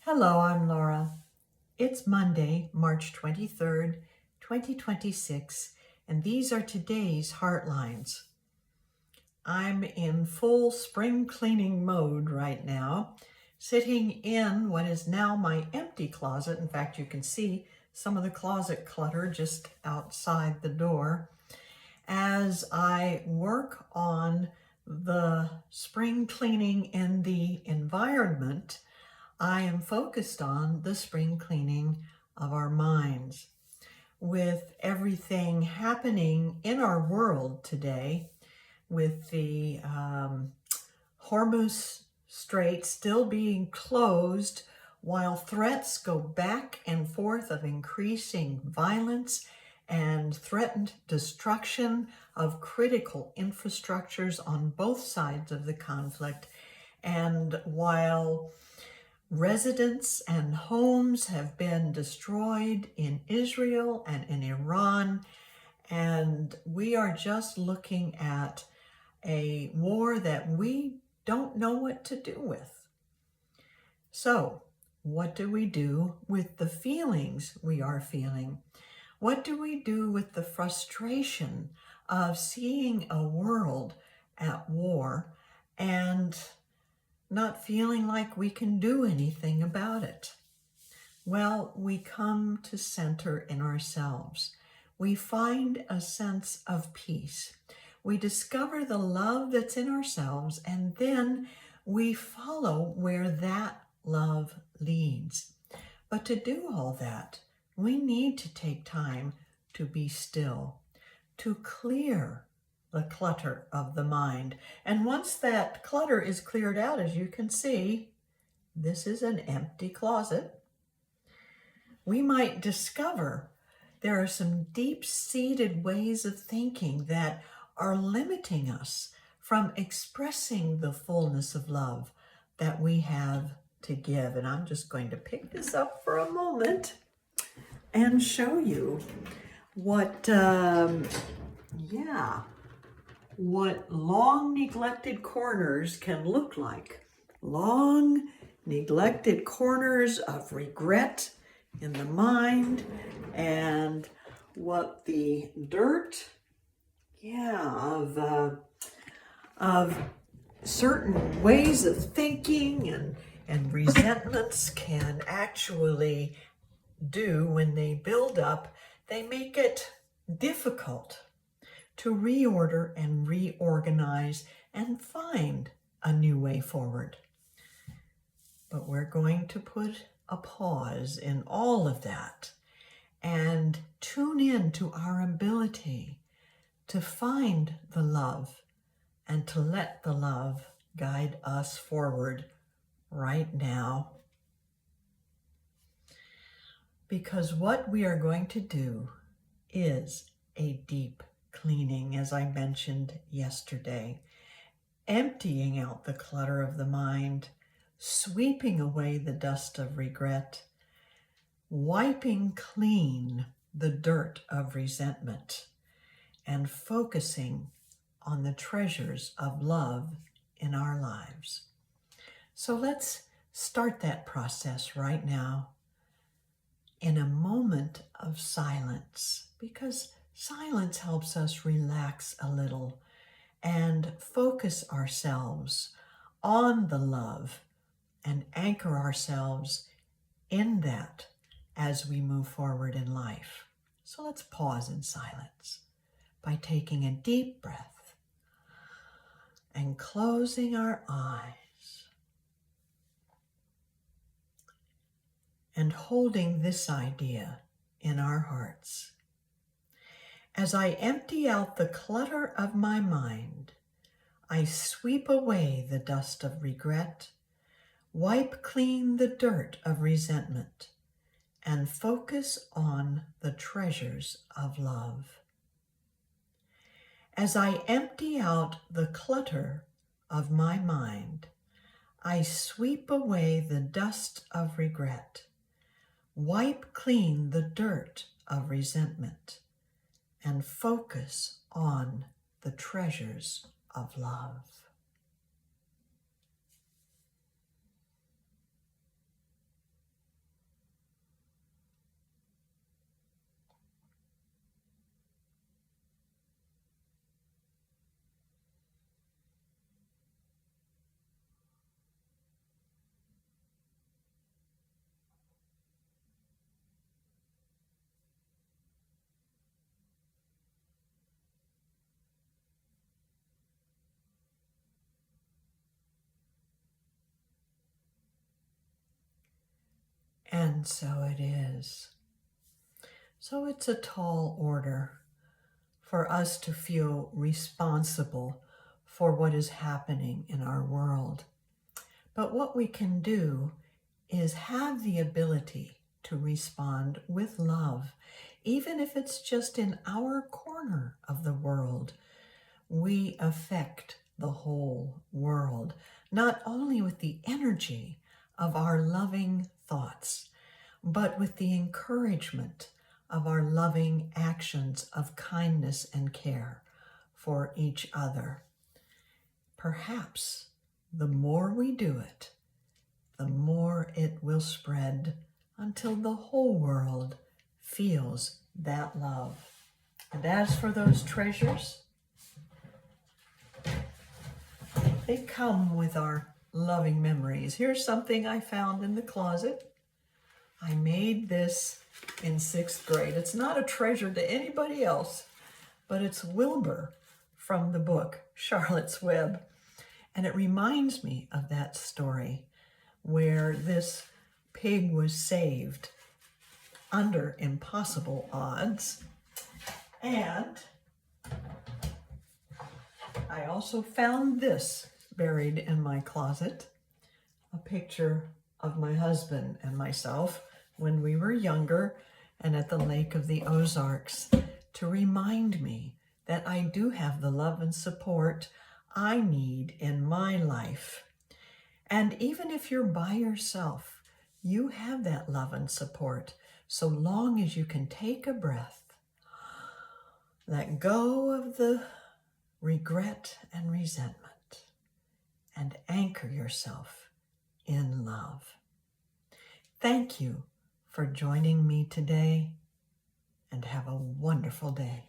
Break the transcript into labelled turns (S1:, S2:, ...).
S1: Hello, I'm Laura. It's Monday, March 23rd, 2026, and these are today's Heartlines. I'm in full spring cleaning mode right now, sitting in what is now my empty closet. In fact, you can see some of the closet clutter just outside the door as I work on the spring cleaning in the environment. I am focused on the spring cleaning of our minds. With everything happening in our world today, with the Hormuz Strait still being closed, while threats go back and forth of increasing violence and threatened destruction of critical infrastructures on both sides of the conflict, and while residents and homes have been destroyed in Israel and in Iran, and we are just looking at a war that we don't know what to do with. So, what do we do with the feelings we are feeling? What do we do with the frustration of seeing a world at war and not feeling like we can do anything about it? Well, we come to center in ourselves. We find a sense of peace. We discover the love that's in ourselves, and then we follow where that love leads. But to do all that, we need to take time to be still, to clear the clutter of the mind. And once that clutter is cleared out, as you can see, this is an empty closet. We might discover there are some deep-seated ways of thinking that are limiting us from expressing the fullness of love that we have to give. And I'm just going to pick this up for a moment and show you what long neglected corners can look like. Long neglected corners of regret in the mind, and what the dirt of certain ways of thinking and resentments can actually do when they build up. They make it difficult to reorder and reorganize and find a new way forward. But we're going to put a pause in all of that and tune in to our ability to find the love and to let the love guide us forward right now. Because what we are going to do is a deep cleaning, as I mentioned yesterday, emptying out the clutter of the mind, sweeping away the dust of regret, wiping clean the dirt of resentment, and focusing on the treasures of love in our lives. So let's start that process right now in a moment of silence, because silence helps us relax a little and focus ourselves on the love and anchor ourselves in that as we move forward in life. So let's pause in silence by taking a deep breath and closing our eyes and holding this idea in our hearts. As I empty out the clutter of my mind, I sweep away the dust of regret, wipe clean the dirt of resentment, and focus on the treasures of love. As I empty out the clutter of my mind, I sweep away the dust of regret, wipe clean the dirt of resentment, and focus on the treasures of love. And so it is. So it's a tall order for us to feel responsible for what is happening in our world. But what we can do is have the ability to respond with love, even if it's just in our corner of the world. We affect the whole world, not only with the energy of our loving thoughts, but with the encouragement of our loving actions of kindness and care for each other. Perhaps the more we do it, the more it will spread until the whole world feels that love. And as for those treasures, they come with our loving memories. Here's something I found in the closet. I made this in 6th grade. It's not a treasure to anybody else, but it's Wilbur from the book Charlotte's Web. And it reminds me of that story where this pig was saved under impossible odds. And I also found this buried in my closet, a picture of my husband and myself when we were younger and at the Lake of the Ozarks, to remind me that I do have the love and support I need in my life. And even if you're by yourself, you have that love and support, so long as you can take a breath, let go of the regret and resentment, and anchor yourself in love. Thank you for joining me today, and have a wonderful day.